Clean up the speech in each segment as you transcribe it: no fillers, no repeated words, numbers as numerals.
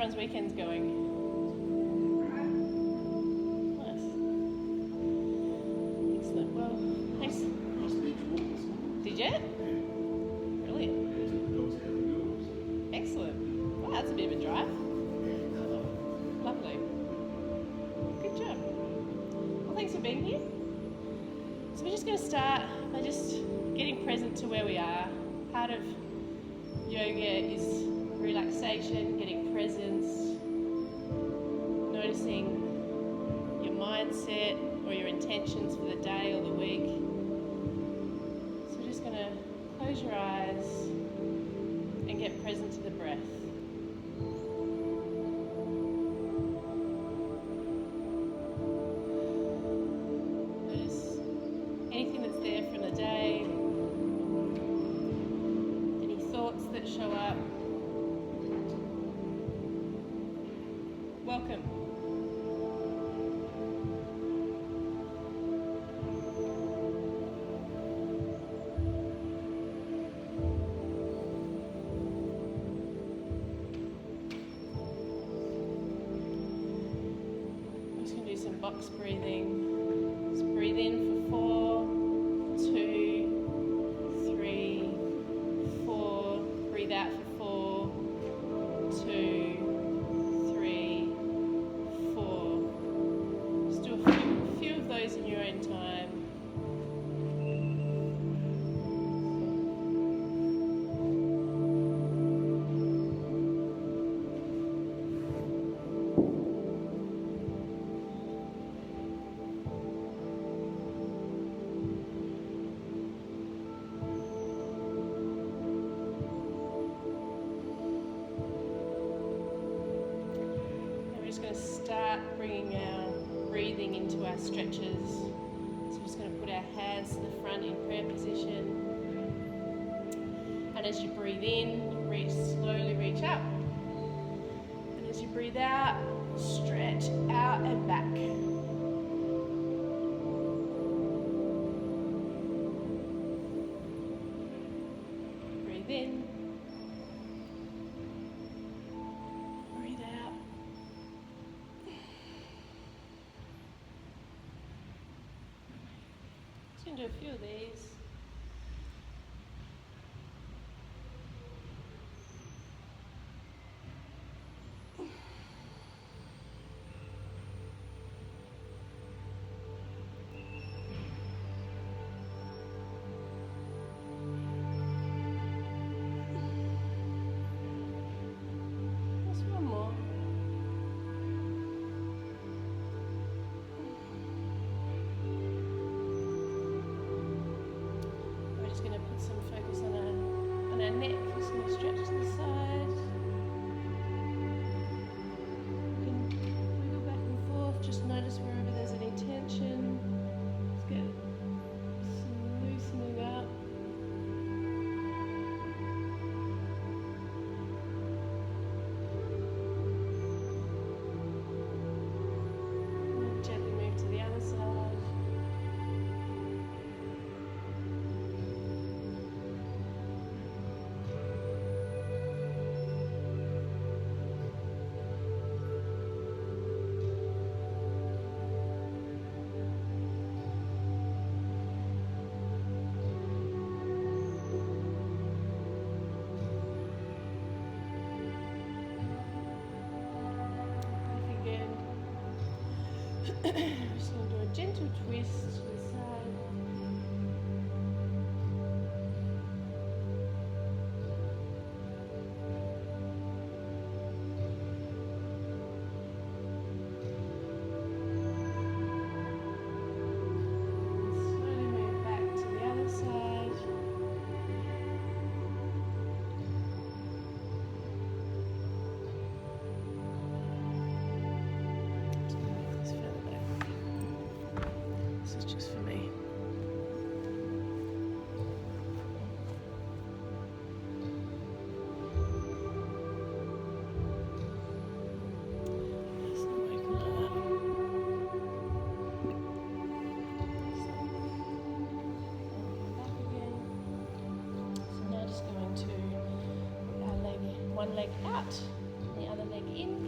everyone's weekends going? Nice. Excellent. Well, thanks. Did you? Brilliant. Excellent. Well, that's a bit of a drive. Lovely. Good job. Well, thanks for being here. So we're just going to start by just getting present to where we are. Part of yoga is relaxation, getting presence, noticing your mindset or your intentions for the day or the week. So we're just going to close your eyes and get present to the breath. Notice anything that's there from the day, any thoughts that show up. Welcome. I'm just going to do some box breathing. Just breathe in for 4, 2, 3, 4. Breathe out for 4, 2, 3, 4. Just do a few of those in your own time. Going to start bringing our breathing into our stretches. So we're just going to put our hands to the front in prayer position. And as you breathe in, slowly reach up. And as you breathe out, stretch out and back. Breathe in. Do a few of these. Just one more. Going to put some focus on our neck. Just going to stretch to the side. You can wiggle back and forth. Just notice wherever there's any tension. Just get some loosening up. And gently move to the other side. Just going to do a gentle twist to the side. Slowly move back to the other side. This is just for me. One leg out, the other leg in.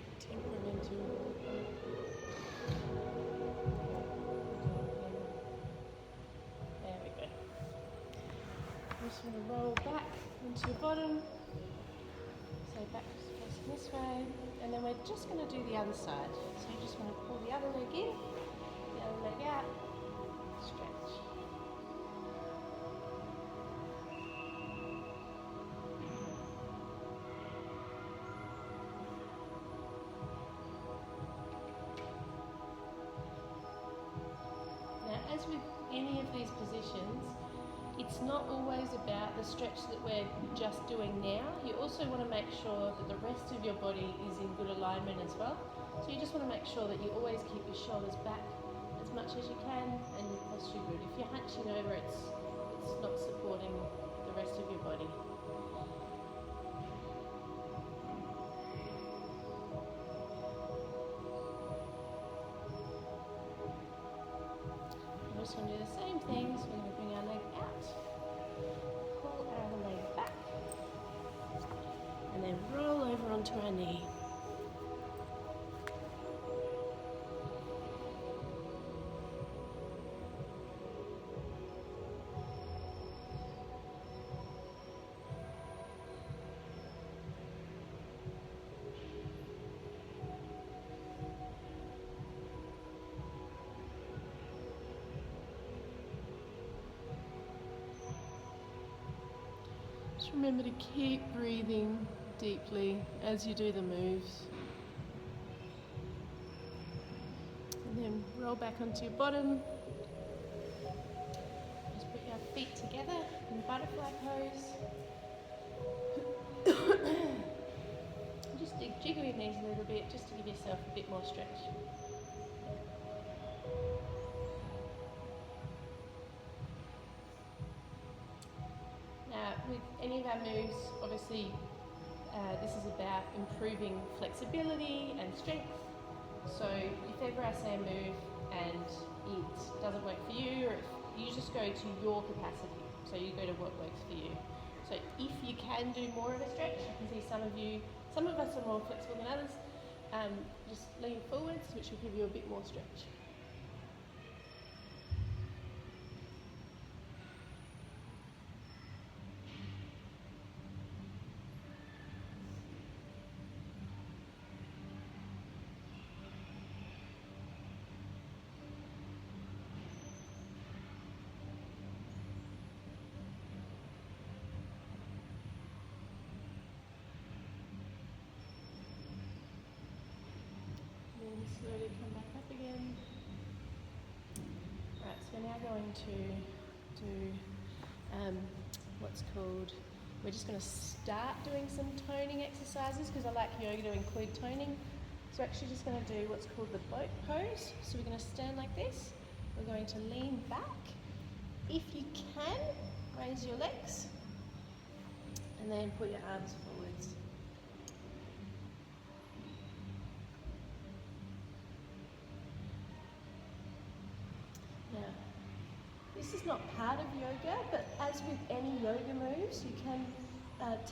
bit temperamental. There we go. I'm just going to roll back into your bottom. So back facing this way. And then we're just going to do the other side. So you just want to pull the other leg in, the other leg out, stretch. Now, as with any of these positions, it's not always about the stretch that we're just doing now. You also want to make sure that the rest of your body is in good alignment as well. So you just want to make sure that you always keep your shoulders back as much as you can and your posture good. If you're hunching over, it's not supporting the rest of your body. We're just going to do the same thing. So we're going to bring our leg out, pull our other leg back, and then roll over onto our knee. Just remember to keep breathing deeply as you do the moves. And then roll back onto your bottom. Just put your feet together in butterfly pose. Just jiggle your knees a little bit just to give yourself a bit more stretch. With any of our moves, obviously this is about improving flexibility and strength. So if ever I say a move and it doesn't work for you, or if you just go to your capacity, so you go to what works for you. So if you can do more of a stretch, I can see some of us are more flexible than others, just lean forwards, which will give you a bit more stretch. Slowly come back up again. Right, so we're now going to do what's called, we're just going to start doing some toning exercises because I like yoga to include toning. So we're actually just going to do what's called the boat pose. So we're going to stand like this. We're going to lean back. If you can, raise your legs and then put your arms forwards. This is not part of yoga, but as with any yoga moves, you can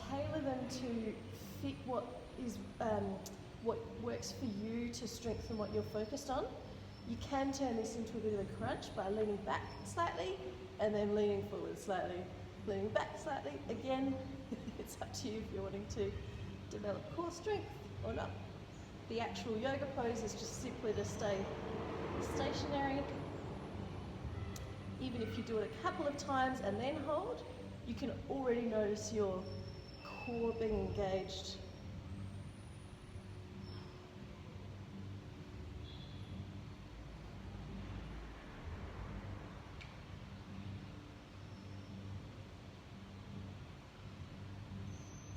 tailor them to fit what works for you to strengthen what you're focused on. You can turn this into a bit of a crunch by leaning back slightly and then leaning forward slightly, leaning back slightly. Again, it's up to you if you're wanting to develop core strength or not. The actual yoga pose is just simply to stay stationary. Even if you do it a couple of times and then hold, you can already notice your core being engaged.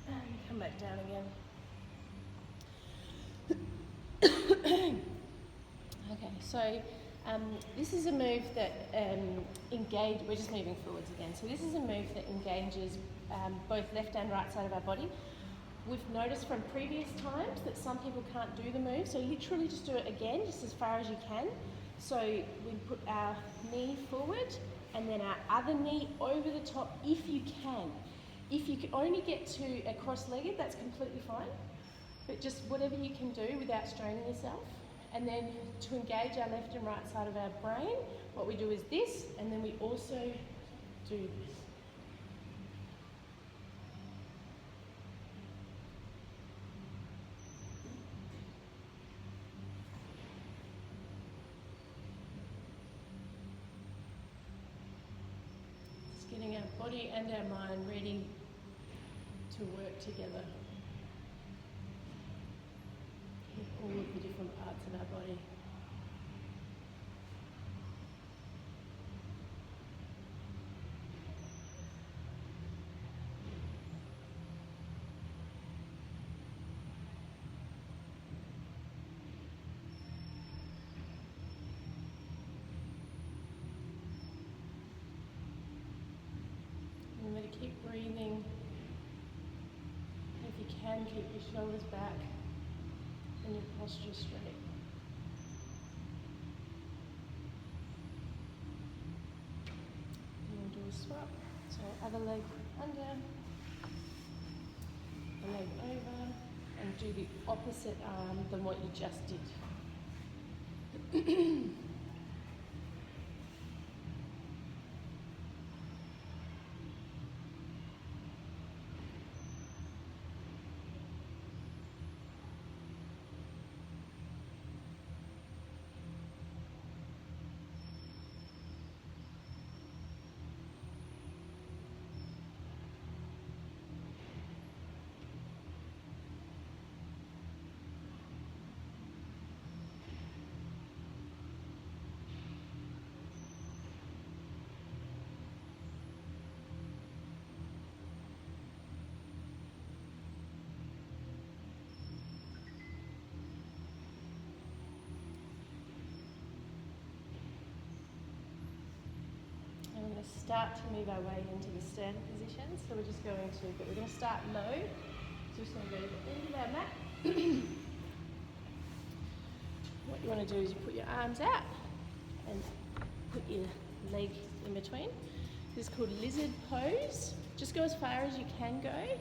And come back down again. Okay, so this is a move that we're just moving forwards again. So this is a move that engages both left and right side of our body. We've noticed from previous times that some people can't do the move, so literally just do it again, just as far as you can. So we put our knee forward and then our other knee over the top if you can. If you can only get to a cross-legged, that's completely fine. But just whatever you can do without straining yourself. And then to engage our left and right side of our brain, what we do is this, and then we also do this. Just getting our body and our mind ready to work together. All of the different parts of our body. Remember to keep breathing. If you can, keep your shoulders back and your posture straight. And we'll do a swap. So other leg under, the leg over, and do the opposite arm than what you just did. Start to move our way into the standing position. So we're just going to, but we're going to start low. So we're just going to go to the end of our mat. What you want to do is you put your arms out and put your leg in between. This is called lizard pose. Just go as far as you can go.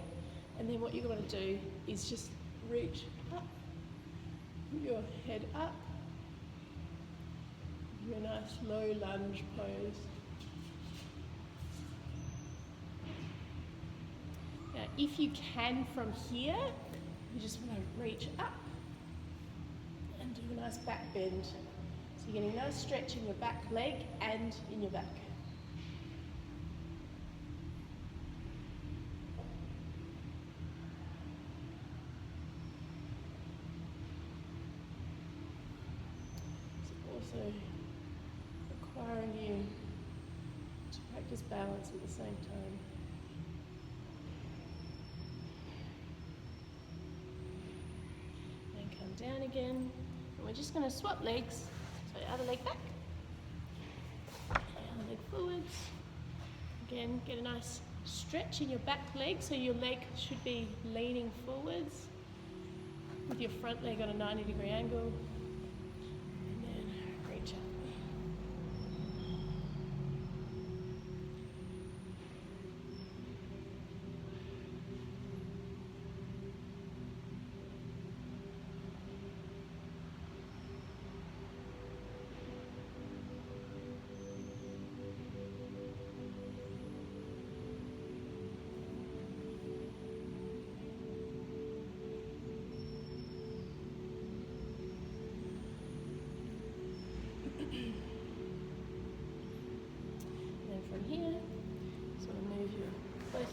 And then what you're going to do is just reach up, put your head up. Do a nice low lunge pose. Now, if you can from here, you just want to reach up and do a nice back bend. So you're getting a nice stretch in your back leg and in your back. It's also requiring you to practice balance at the same time. Down again, and we're just going to swap legs. So other leg back, other leg forwards. Again, get a nice stretch in your back leg, so your leg should be leaning forwards with your front leg on a 90-degree angle, and then reach up.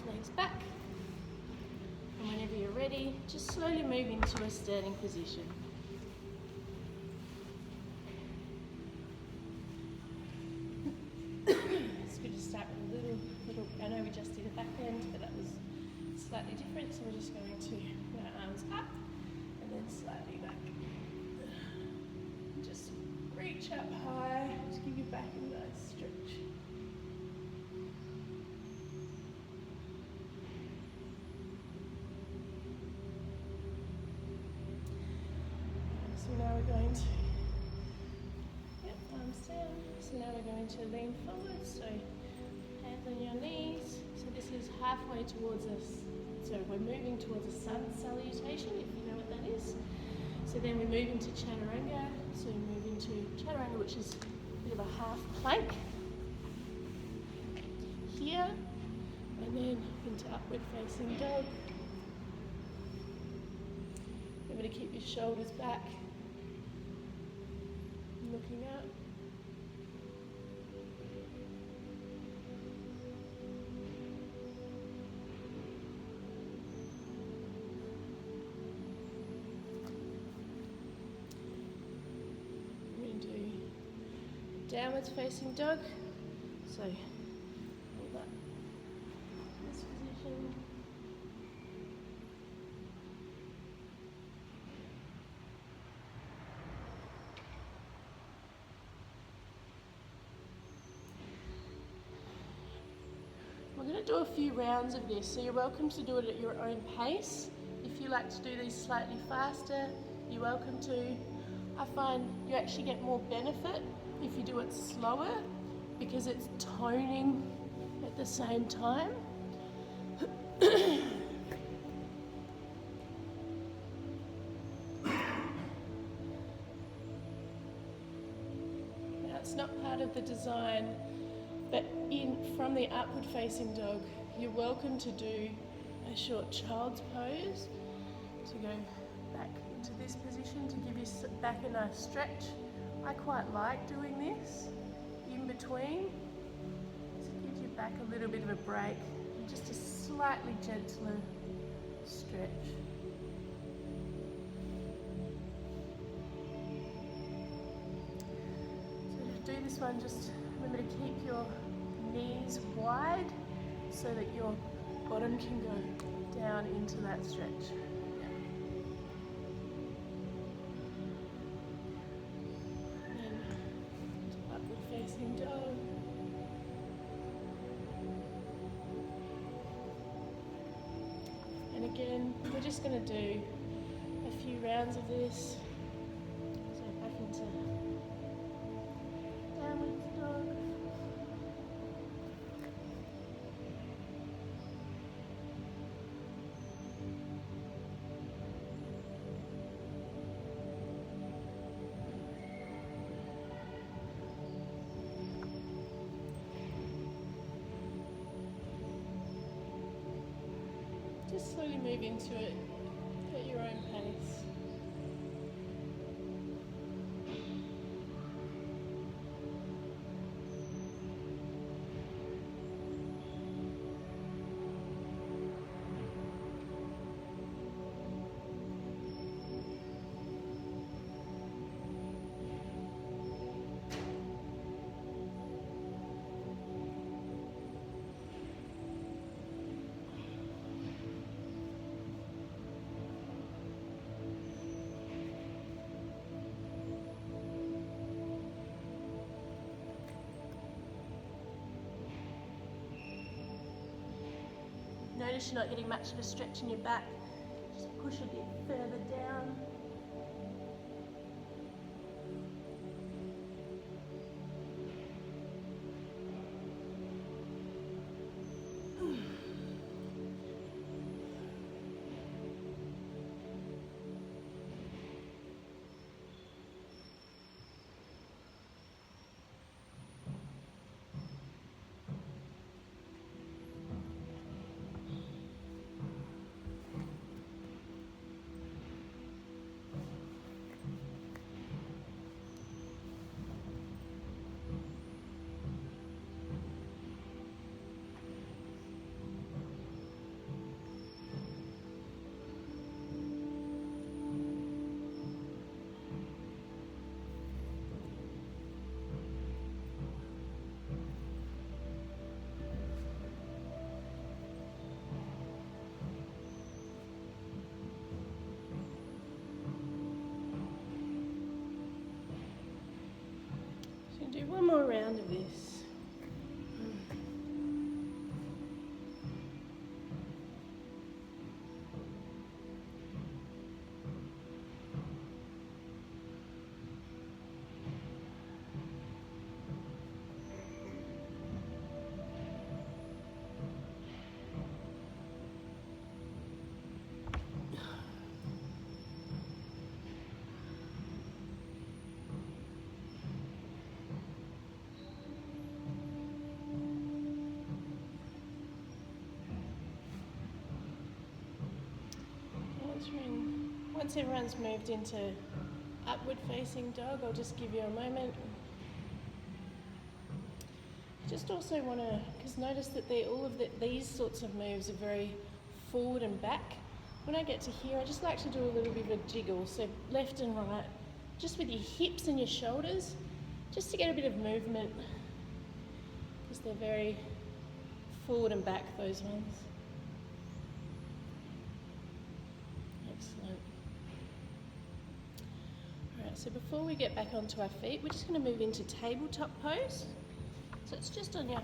Legs back, and whenever you're ready, just slowly move into a standing position. It's good to start with a little, I know we just did a back bend, but that was slightly different, so we're just going to put our arms up and then slightly back. Just reach up high, just give your back a nice stretch. So now we're going to, arms down. So now we're going to lean forward, so hands on your knees. So this is halfway towards us. So we're we're moving towards a sun salutation, if you know what that is. So then we move into chaturanga. So we move into chaturanga, which is a bit of a half plank here, and then into upward facing dog. Remember to keep your shoulders back, looking up. Downwards facing dog. So hold that in this position. We're going to do a few rounds of this, so you're welcome to do it at your own pace. If you like to do these slightly faster, you're welcome to. I find you actually get more benefit if you do it slower because it's toning at the same time. Now it's not part of the design, but from the upward facing dog, you're welcome to do a short child's pose. So go back into this position to give your back a nice stretch. I quite like doing this in between, so it gives your back a little bit of a break and just a slightly gentler stretch. So to do this one, just remember to keep your knees wide so that your bottom can go down into that stretch. Dog. And again, we're just going to do a few rounds of this. So back into downwards dog. Just slowly move into it at your own pace. Notice you're not getting much of a stretch in your back. Just push a bit further down. Once everyone's moved into upward facing dog, I'll just give you a moment. Just also want to, because notice that these sorts of moves are very forward and back. When I get to here, I just like to do a little bit of a jiggle, so left and right, just with your hips and your shoulders, just to get a bit of movement, because they're very forward and back, those ones. Excellent. Alright, so before we get back onto our feet, we're just going to move into tabletop pose. So it's just on your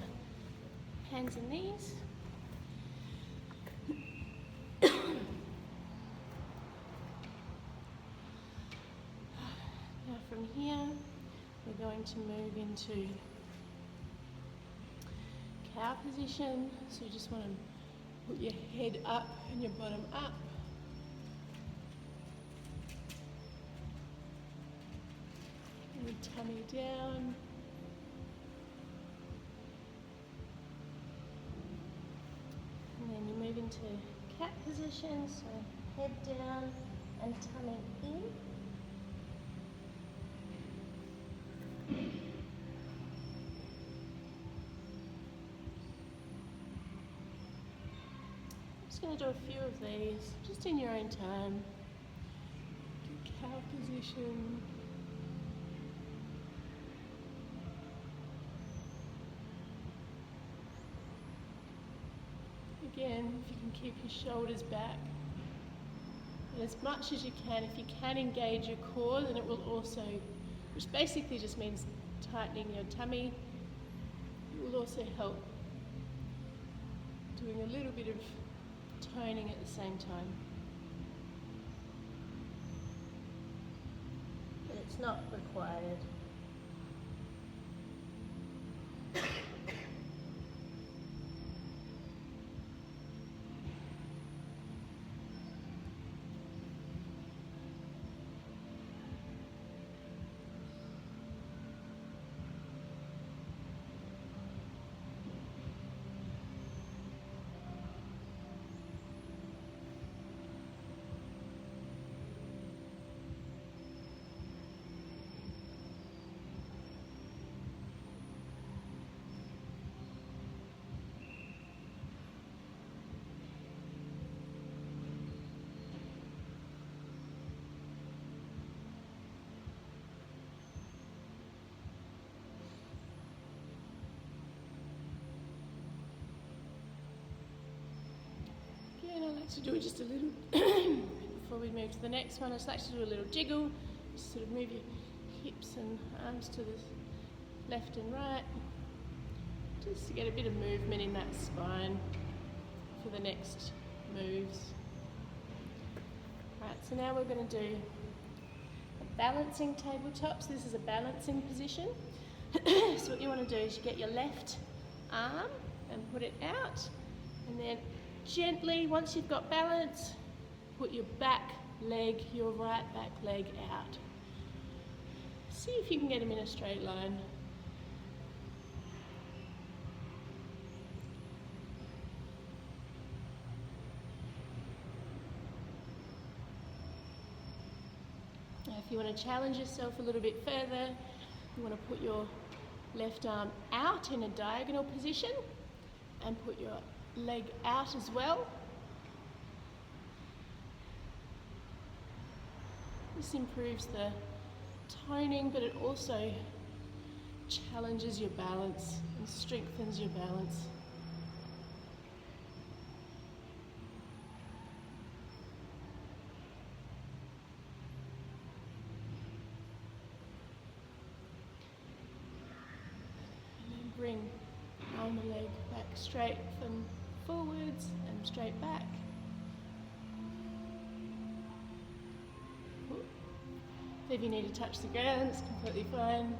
hands and knees. Now from here, we're going to move into cow position. So you just want to put your head up and your bottom up. And your tummy down. And then you move into cat position, so head down and tummy in. I'm just going to do a few of these, just in your own time. Do cow position. Again, if you can keep your shoulders back. And as much as you can, if you can engage your core, then it will also, which basically just means tightening your tummy, it will also help doing a little bit of toning at the same time. But it's not required. And I like to do it just a little, before we move to the next one, I just like to do a little jiggle, just sort of move your hips and arms to the left and right, just to get a bit of movement in that spine for the next moves. Right, so now we're going to do a balancing tabletop. So this is a balancing position. So what you want to do is you get your left arm and put it out, and then gently, once you've got balance, put your back leg, your right back leg out. See if you can get them in a straight line. Now, if you want to challenge yourself a little bit further, you want to put your left arm out in a diagonal position and put your leg out as well. This improves the toning, but it also challenges your balance and strengthens your balance. And then bring arm and leg back straight and forwards and straight back. If you need to touch the ground, it's completely fine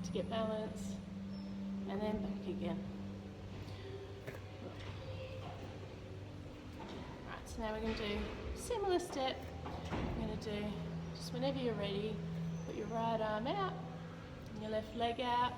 to get balance, and then back again. Right, so now we're going to do a similar step. We're going to do, just whenever you're ready, put your right arm out and your left leg out.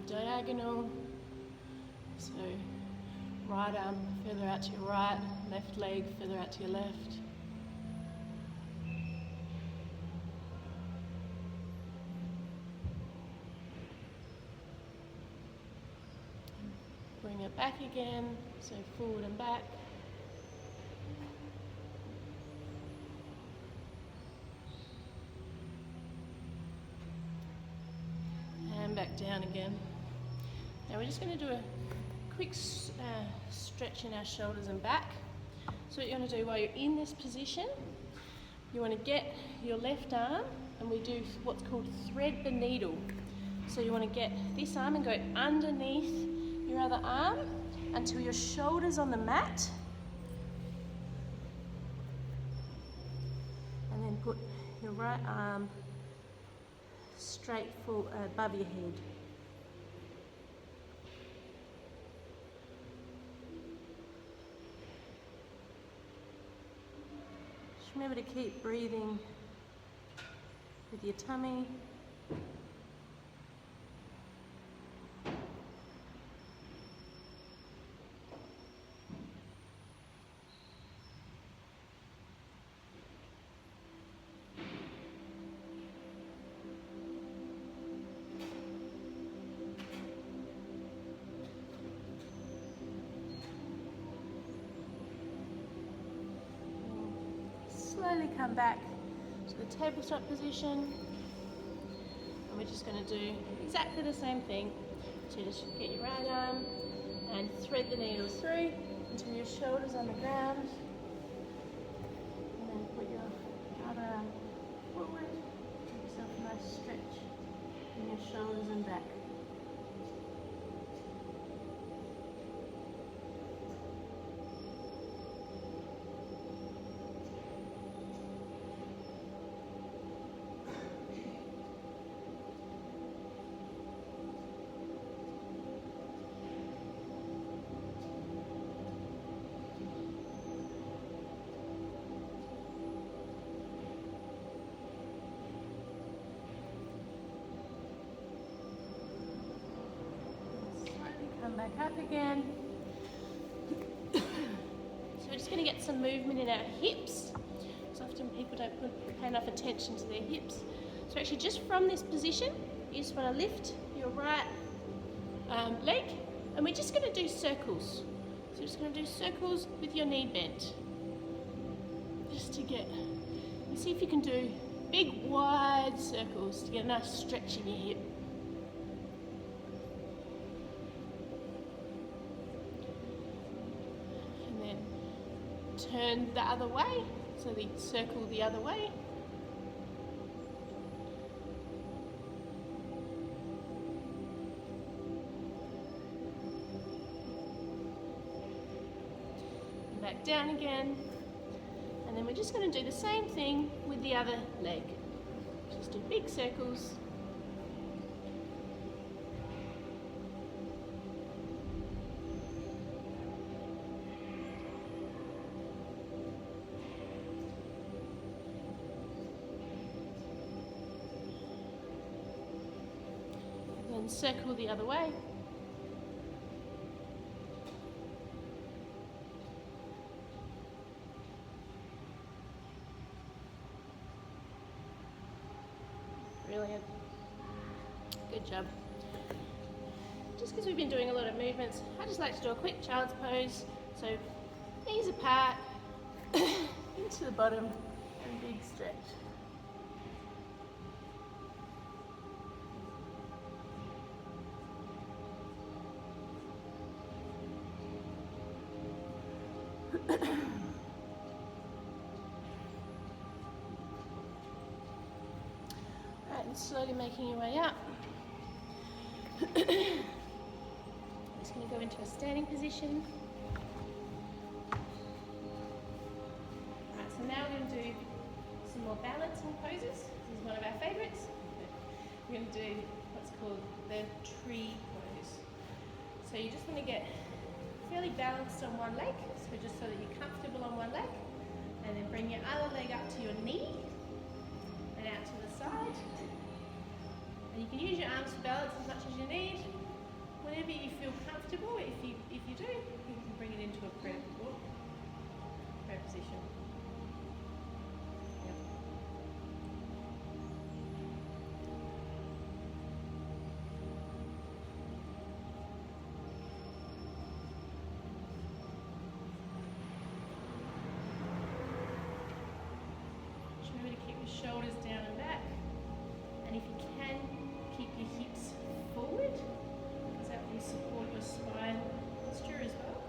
the diagonal. So right arm further out to your right, left leg further out to your left. Bring it back again, so forward and back. And back down again. Now we're just going to do a quick stretch in our shoulders and back. So what you want to do while you're in this position, you want to get your left arm, and we do what's called thread the needle. So you want to get this arm and go underneath your other arm until your shoulder's on the mat, and then put your right arm straight above your head. Just remember to keep breathing with your tummy. Slowly come back to the tabletop position, and we're just going to do exactly the same thing. So just get your right arm and thread the needle through until your shoulder's on the ground, and then put your other arm forward, give yourself a nice stretch in your shoulders and back. Come back up again. So we're just going to get some movement in our hips. So often people don't pay enough attention to their hips. So actually just from this position, you just want to lift your right leg, and we're just going to do circles. So just going to do circles with your knee bent. Just to get, see if you can do big wide circles to get a nice stretch in your hip. Turn the other way, so the circle the other way. Back down again, and then we're just going to do the same thing with the other leg. Just do big circles. And circle the other way. Brilliant. Good job. Just because we've been doing a lot of movements, I just like to do a quick child's pose. So knees apart, into the bottom, and big stretch. Right, and slowly making your way up. Just going to go into a standing position. Right, so now we're going to do some more balancing poses. This is one of our favourites. We're going to do what's called the tree pose. So you just want to get fairly balanced on one leg, so just so that you're comfortable on one leg, and then bring your other leg up to your knee and out to the side. And you can use your arms for balance as much as you need, whenever you feel comfortable, if you do, you can bring it into a prayer position. Yep. Just remember to keep your shoulders down and back, and if you can, keep your hips forward, because that will support your spine posture as well.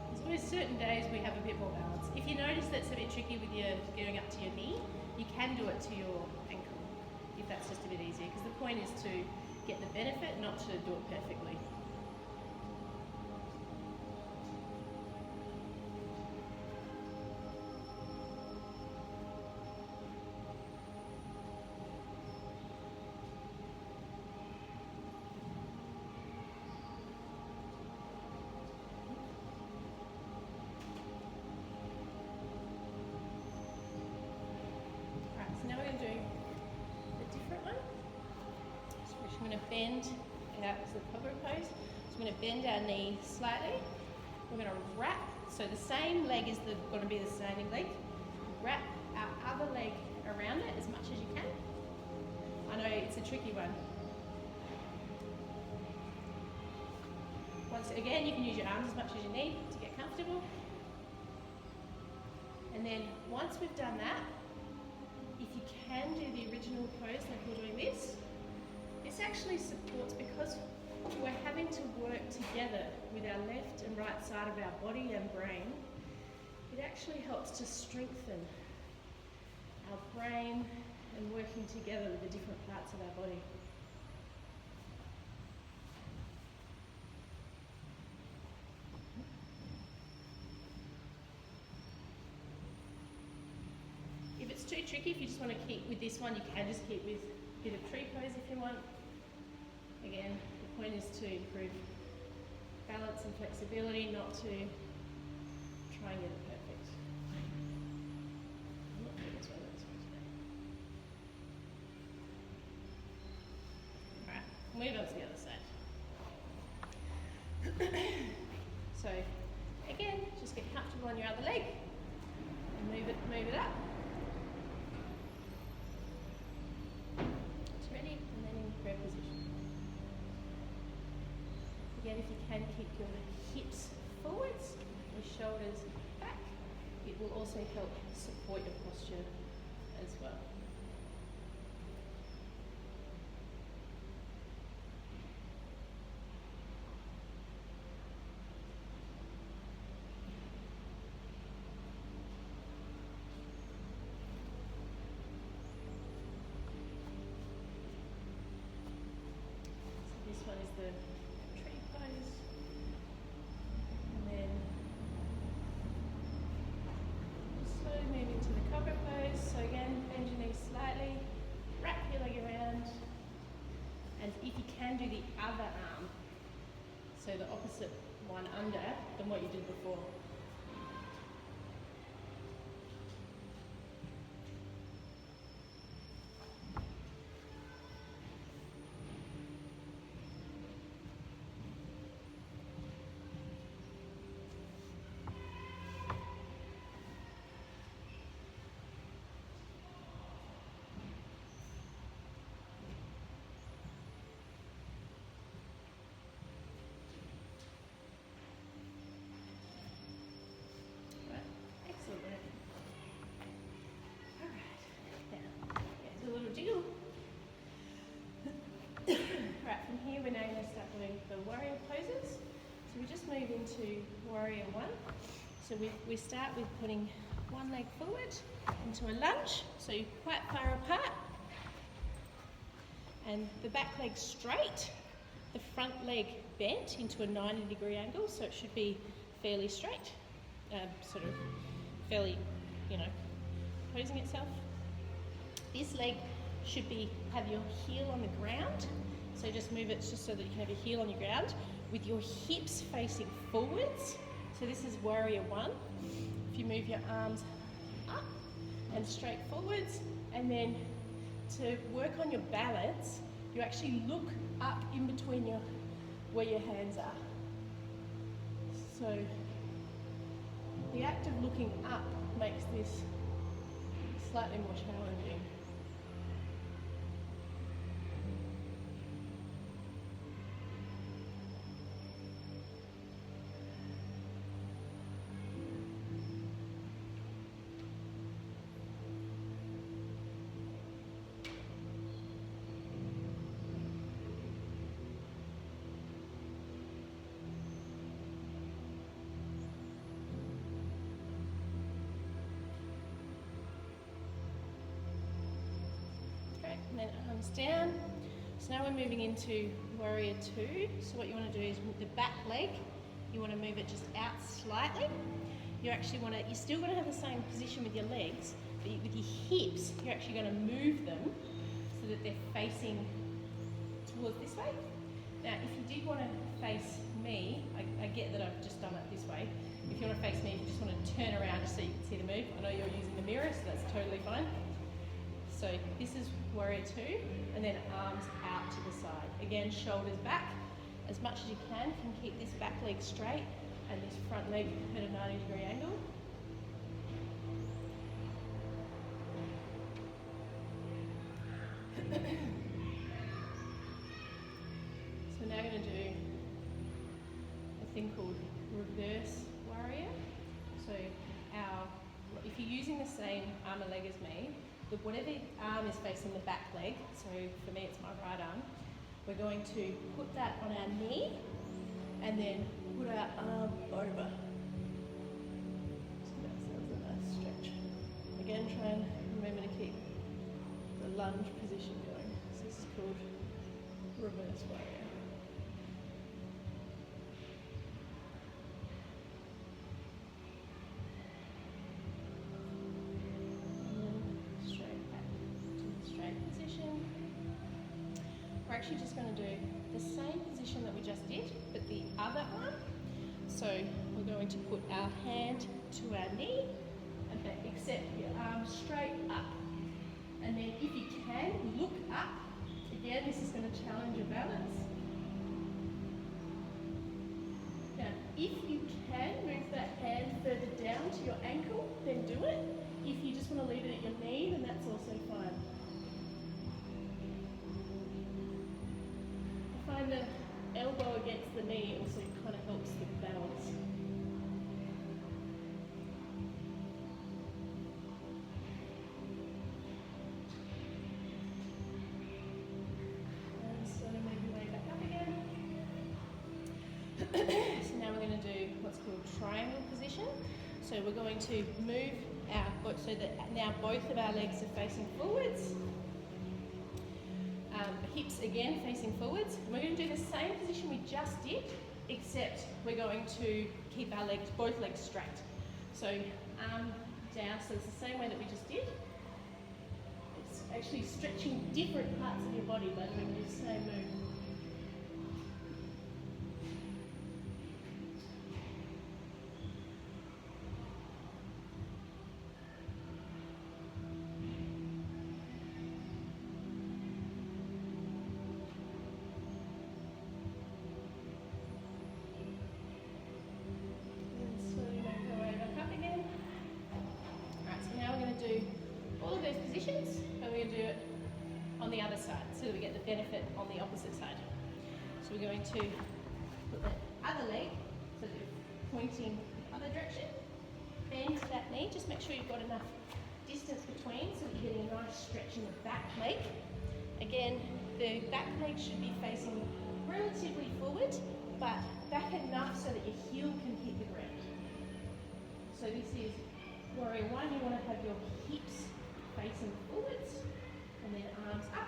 There's always certain days we have a bit more balance. If you notice that's a bit tricky with your getting up to your knee, you can do it to your ankle, if that's just a bit easier, because the point is to get the benefit, not to do it perfectly. I'm going to bend out to the cobra pose. So I'm going to bend our knee slightly. We're going to wrap, so the same leg is going to be the standing leg. Wrap our other leg around it as much as you can. I know it's a tricky one. Once again, you can use your arms as much as you need to get comfortable. And then once we've done that, if you can do the original pose like we're doing this actually supports, because we're having to work together with our left and right side of our body and brain, it actually helps to strengthen our brain and working together with the different parts of our body. If it's too tricky, if you just want to keep with this one, you can just keep with a bit of tree pose if you want. Again, the point is to improve balance and flexibility, not to try and get it perfect. I'm not doing this one today. Alright, move on to the other side. So, again, just get comfortable on your other leg and move it up. It's ready, and then in prayer position. Again, if you can keep your hips forwards, your shoulders back, it will also help support your posture as well. So this one is the and then slowly move into the cobra pose. So again, bend your knees slightly, wrap your leg around, and if you can, do the other arm, so the opposite one under than what you did before. Right, from here we're now going to start doing the warrior poses. So we just move into warrior one. So we start with putting one leg forward into a lunge, so you're quite far apart. And the back leg straight, the front leg bent into a 90-degree angle, so it should be fairly straight, sort of fairly, posing itself. This leg should have your heel on the ground, so So just move it just so that you can have your heel on your ground with your hips facing forwards. So this is warrior one. If you move your arms up and straight forwards, and then to work on your balance, you actually look up in between where your hands are. So the act of looking up makes this slightly more challenging. And then arms down. So now we're moving into warrior two. So what you want to do is with the back leg, you want to move it just out slightly. You're still going to have the same position with your legs, but with your hips, you're actually going to move them so that they're facing towards this way. Now, if you did want to face me, I get that I've just done it this way. If you want to face me, you just want to turn around just so you can see the move. I know you're using the mirror, so that's totally fine. So this is warrior two, and then arms out to the side. Again, shoulders back as much as you can keep this back leg straight and this front leg at a 90-degree angle. So now we're going to do a thing called reverse warrior. So if you're using the same arm and leg as me, whatever arm is facing the back leg, so for me it's my right arm, we're going to put that on our knee and then put our arm over. So that sounds a nice stretch. Again, try and remember to keep the lunge position going. So this is called reverse warrior. We're actually just going to do the same position that we just did, but the other arm. So we're going to put our hand to our knee, and except your arm straight up. And then if you can, look up. Again, this is going to challenge your balance. Now, if you can move that hand further down to your ankle, then do it. If you just want to leave it at your knee, then that's also fine. The elbow against the knee also kind of helps with balance. And so make your way back up again. So now we're going to do what's called triangle position. So we're going to move so that now both of our legs are facing forwards. Hips again facing forwards. And we're going to do the same position we just did, except we're going to keep our legs, both legs straight. So arm down, so it's the same way that we just did. It's actually stretching different parts of your body by doing the same move. And we're going to do it on the other side so that we get the benefit on the opposite side. So we're going to put the other leg so that you're pointing the other direction. Bend that knee, just make sure you've got enough distance between so that you're getting a nice stretch in the back leg. Again, the back leg should be facing relatively forward, but back enough so that your heel can hit the ground. So this is warrior one. You want to have your hips facing forwards and then arms up.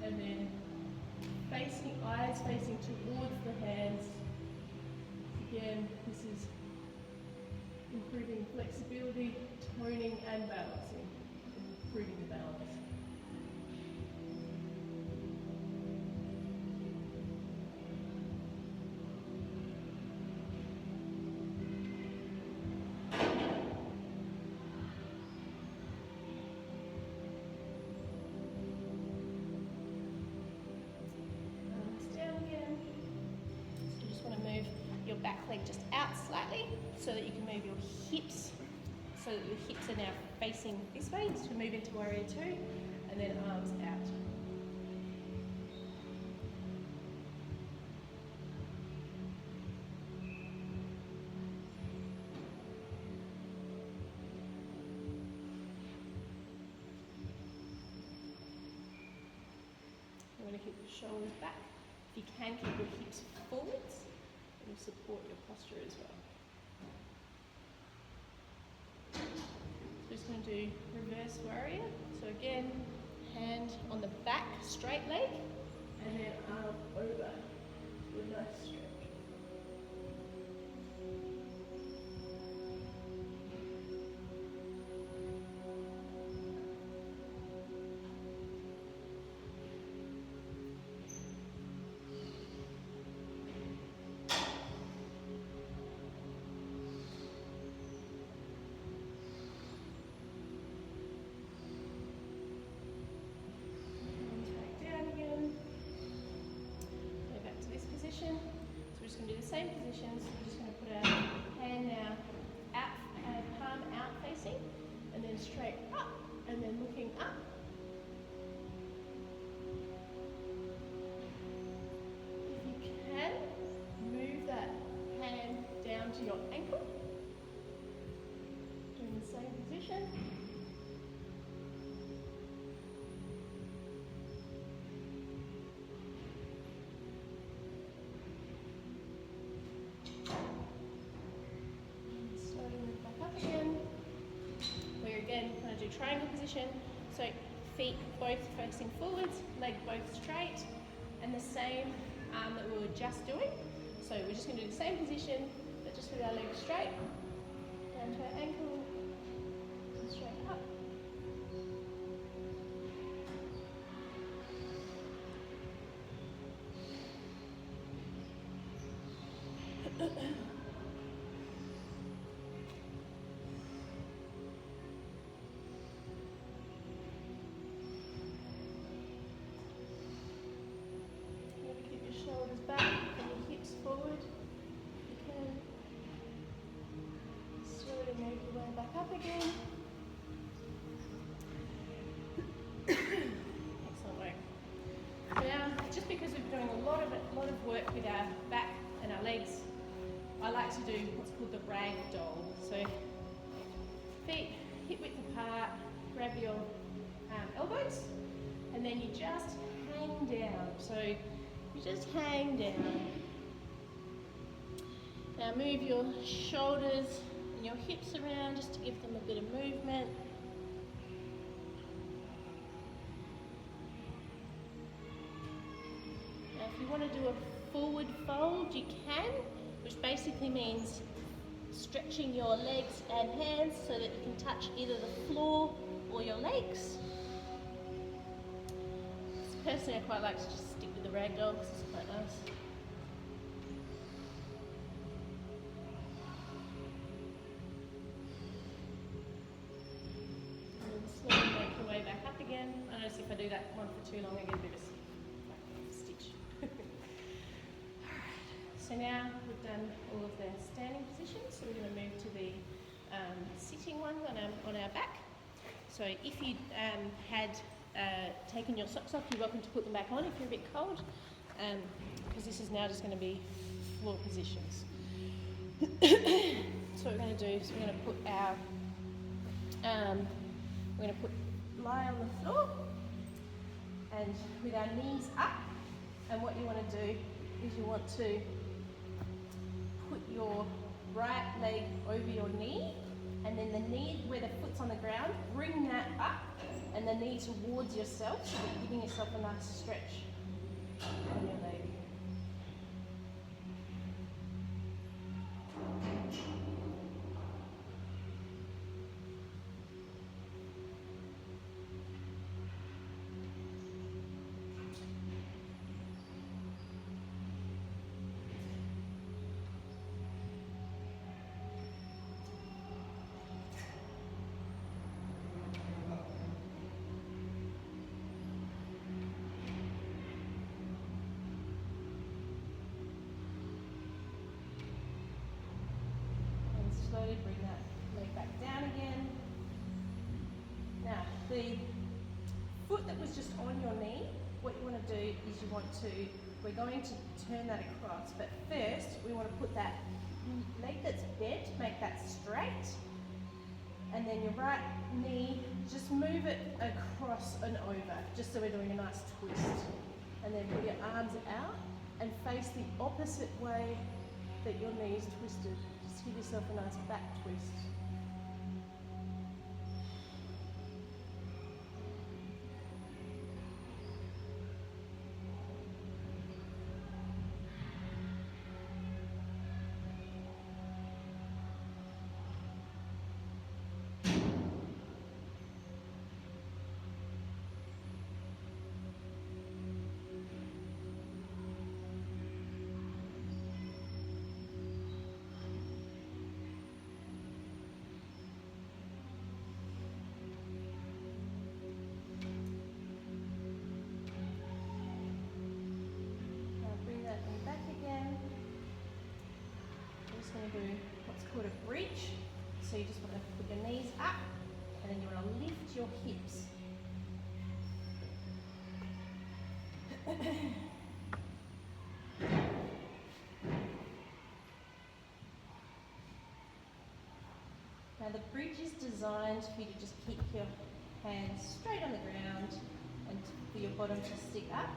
And then eyes facing towards the hands. Again, this is improving flexibility, toning and balancing, improving the balance. leg just out slightly so that you can move your hips, so that your hips are now facing this way to move into warrior two, and then arms out. You want to keep your shoulders back. If you can, keep your hips forwards. It will support your posture as well. So we're just going to do reverse warrior. So again, hand on the back, straight leg, and then arm over to a nice stretch. So we're just going to do the same positions. We're just going to put our hand now out, palm out facing, and then straight up, and then looking up. If you can, move that hand down to your ankle. Doing the same position. Triangle position, so feet both facing forwards, leg both straight, and the same arm that we were just doing. So we're just going to do the same position, but just with our legs straight, down to our ankle, and straight up. Shoulders back and your hips forward. You can slowly move your way back up again. Excellent work. Now, just because we're doing a lot of work with our back and our legs, I like to do what's called the rag doll. So feet hip width apart, grab your elbows, and then you just hang down. So you just hang down. Now move your shoulders and your hips around just to give them a bit of movement. Now if you want to do a forward fold, you can, which basically means stretching your legs and hands so that you can touch either the floor or your legs. Personally, I quite like to just stick with the ragdoll because it's quite nice. And slowly make your way back up again. I notice if I do that one for too long, I get a bit of a stitch. Alright, so now we've done all of the standing positions, so we're going to move to the sitting ones on our back. So if you had taken your socks off, you're welcome to put them back on if you're a bit cold, because this is now just going to be floor positions. So what we're going to do is we're going to put our, lie on the floor, and with our knees up, and what you want to do is you want to put your right leg over your knee, and then the knee, where the foot's on the ground, bring that up, and the knee towards yourself, so that you're giving yourself a nice stretch on your leg. is just on your knee. What you want to do is we're going to turn that across, but first we want to put that leg that's bent, make that straight, and then your right knee, just move it across and over, just so we're doing a nice twist. And then put your arms out and face the opposite way that your knee is twisted. Just give yourself a nice back twist. Going to do what's called a bridge. So you just want to put your knees up and then you want to lift your hips. Now the bridge is designed for you to just keep your hands straight on the ground and for your bottom to stick up.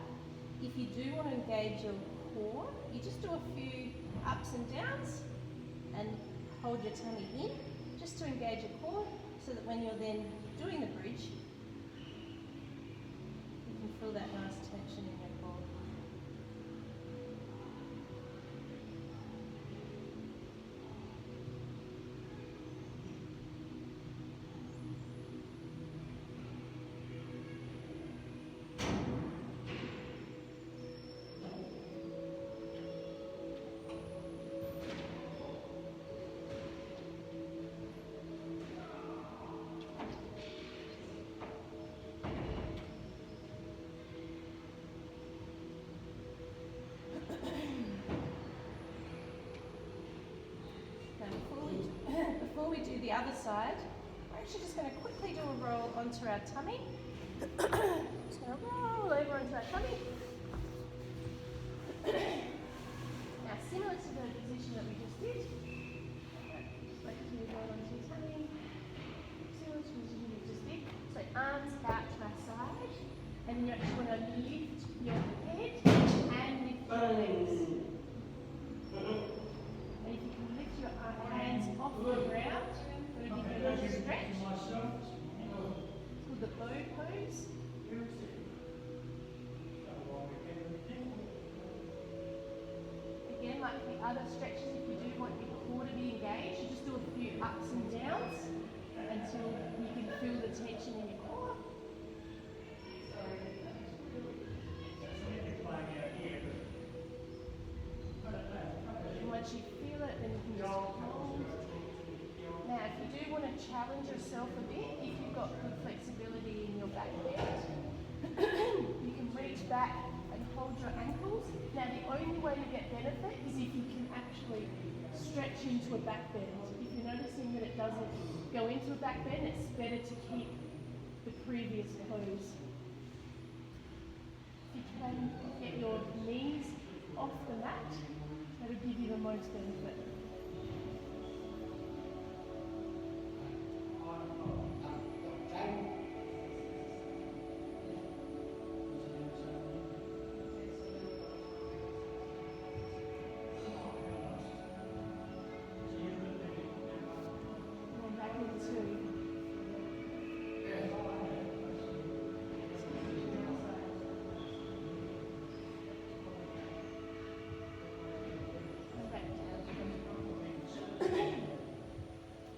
If you do want to engage your core, you just do a few ups and downs and hold your tummy in just to engage your core, so that when you're then doing the bridge, you can feel that nice tension in your core. Before we do the other side, we're actually just going to quickly do a roll onto our tummy. Just going to roll over onto our tummy. Now, similar to the position that we just did, just like to roll onto your tummy. Similar to the position we just did. So arms out to our side, and then you actually want to lift your head and lift your legs. Hands off the ground, we're going to give it a stretch. It's called the bow pose. Again, like the other stretches, if you do want your core to be engaged, you just do a few ups and downs until you can feel the tension in your core. And once you feel it, then you can just hold. Now, if you do want to challenge yourself a bit, if you've got good flexibility in your back bend, you can reach back and hold your ankles. Now, the only way you get benefit is if you can actually stretch into a back bend. If you're noticing that it doesn't go into a back bend, it's better to keep the previous pose. If you can get your knees off the mat, that'll give you the most benefit.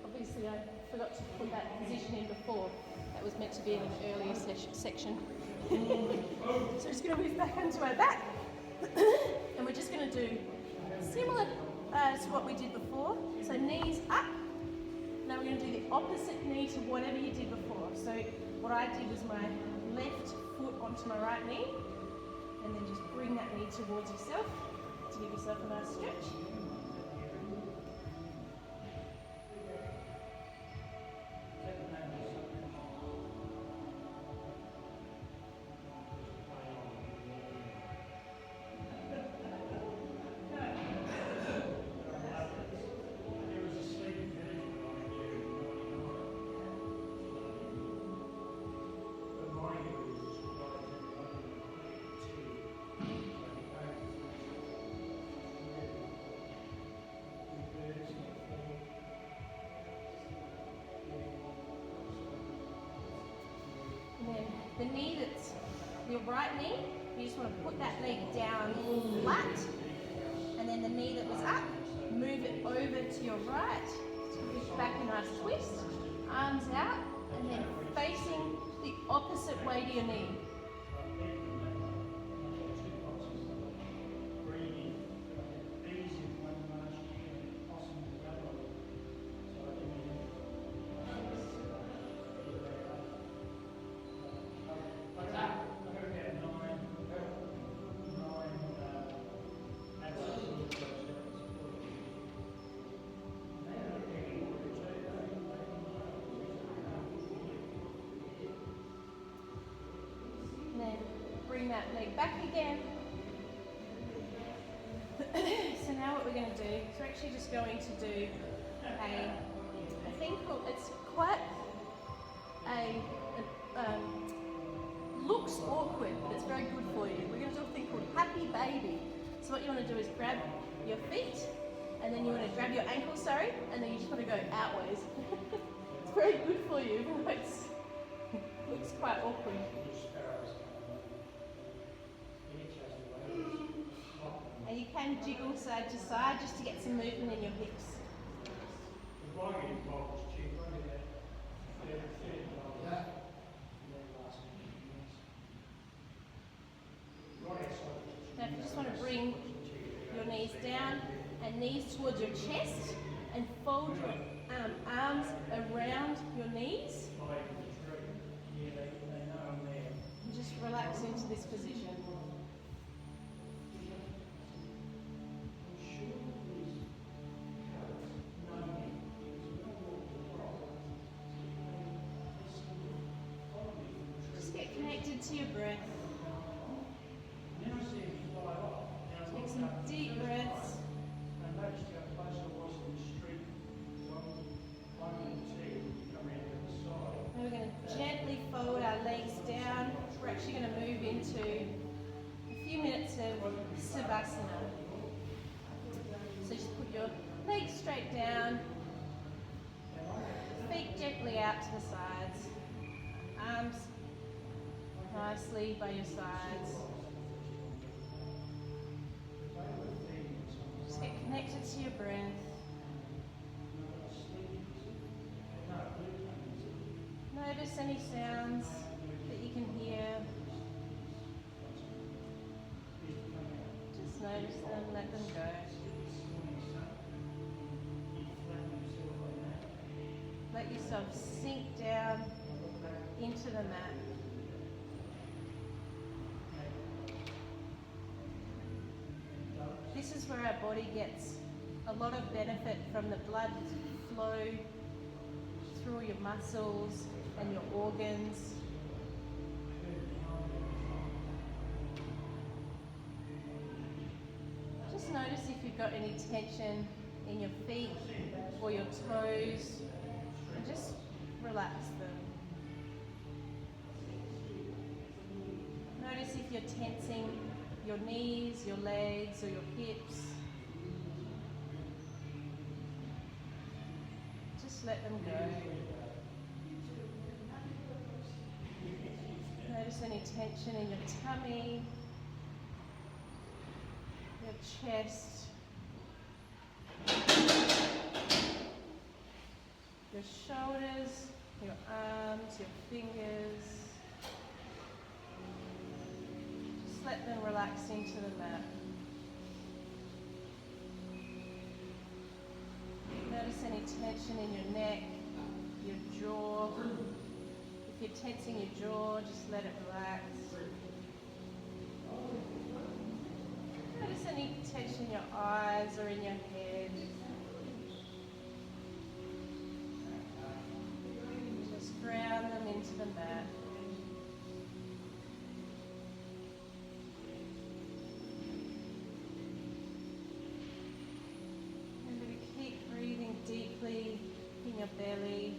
Obviously, I forgot to put that position in before. That was meant to be in an earlier section. So we're just going to move back onto our back. And we're just going to do similar to what we did before. So knees up. Now we're going to do the opposite knee to whatever you did before. So what I did was my left foot onto my right knee, and then just bring that knee towards yourself to give yourself a nice stretch. knee that's your right knee, you just want to put that leg down flat, and then the knee that was up, move it over to your right, push back a nice twist, arms out, and then facing the opposite way to your knee. Bring that leg back again. So now what we're going to do is we're actually just going to do a thing called, it's quite looks awkward, but it's very good for you. We're going to do a thing called happy baby. So what you want to do is grab your feet, and then you want to grab your ankles, sorry, and then you just want to go outwards. It's very good for you, but it looks quite awkward. And you can jiggle side to side just to get some movement in your hips. Now if you just want to bring your knees down and knees towards your chest and fold your arms around your knees. And just relax into this position. Connected to your breath. Take some deep breaths. Now we're going to gently fold our legs down. We're actually going to move into a few minutes of Savasana. So just put your legs straight down, feet gently out to the sides, arms nicely by your sides. Just get connected to your breath. Notice any sounds that you can hear. Just notice them, let them go. Let yourself sink down into the mat. This is where our body gets a lot of benefit from the blood flow through your muscles and your organs. Just notice if you've got any tension in your feet or your toes, and just relax them. Notice if you're tensing your knees, your legs, or your hips. Just let them go. Notice any tension in your tummy, your chest, your shoulders, your arms, your fingers. Just let them relax into the mat. Notice any tension in your neck, your jaw. If you're tensing your jaw, just let it relax. Notice any tension in your eyes or in your head. Just ground them into the mat. Remember to keep breathing deeply in your belly.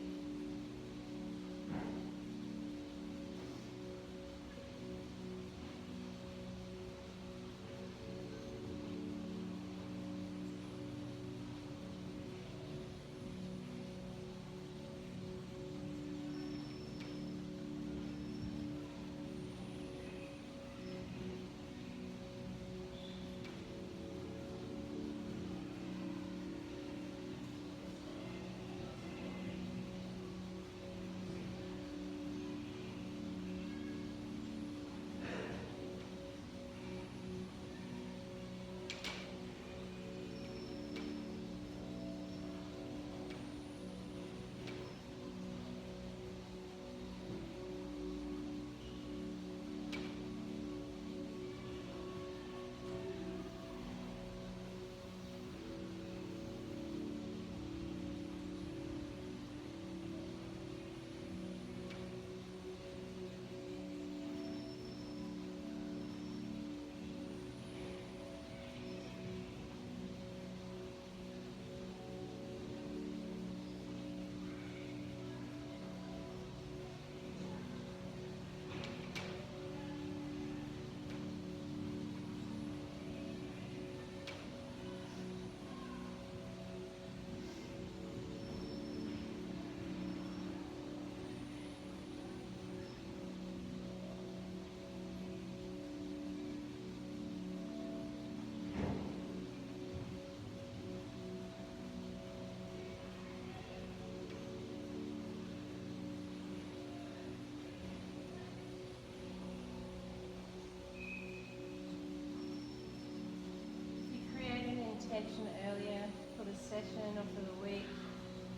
intention earlier for the session or for the week.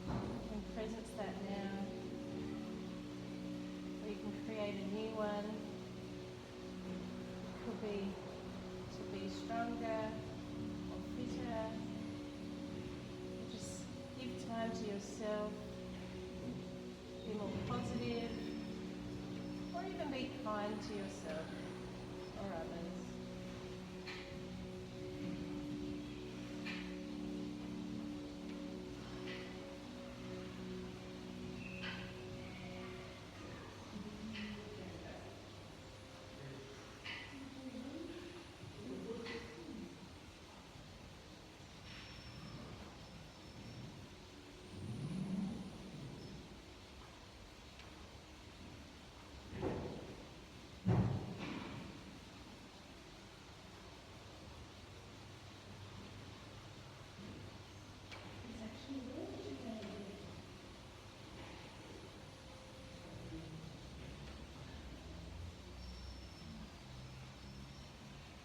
You can presence that now. Or you can create a new one. It could be to be stronger or fitter. Just give time to yourself. Be more positive. Or even be kind to yourself or others.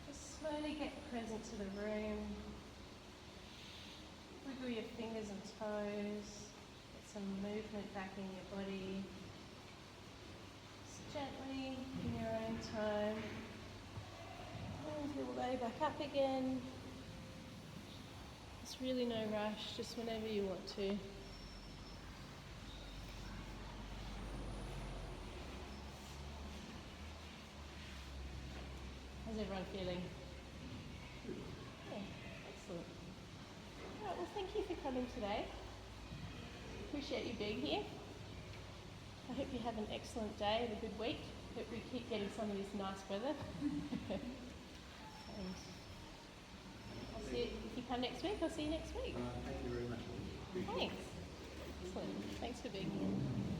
Just slowly get present to the room. Wiggle your fingers and toes. Get some movement back in your body. Just gently, in your own time. Move your way back up again. There's really no rush, just whenever you want to. How's everyone feeling? Yeah, excellent. All right, well, thank you for coming today. Appreciate you being here. I hope you have an excellent day and a good week. Hope we keep getting some of this nice weather. And I'll see you, if you come next week, I'll see you next week. Thank you very much. Thanks. Excellent. Thanks for being here.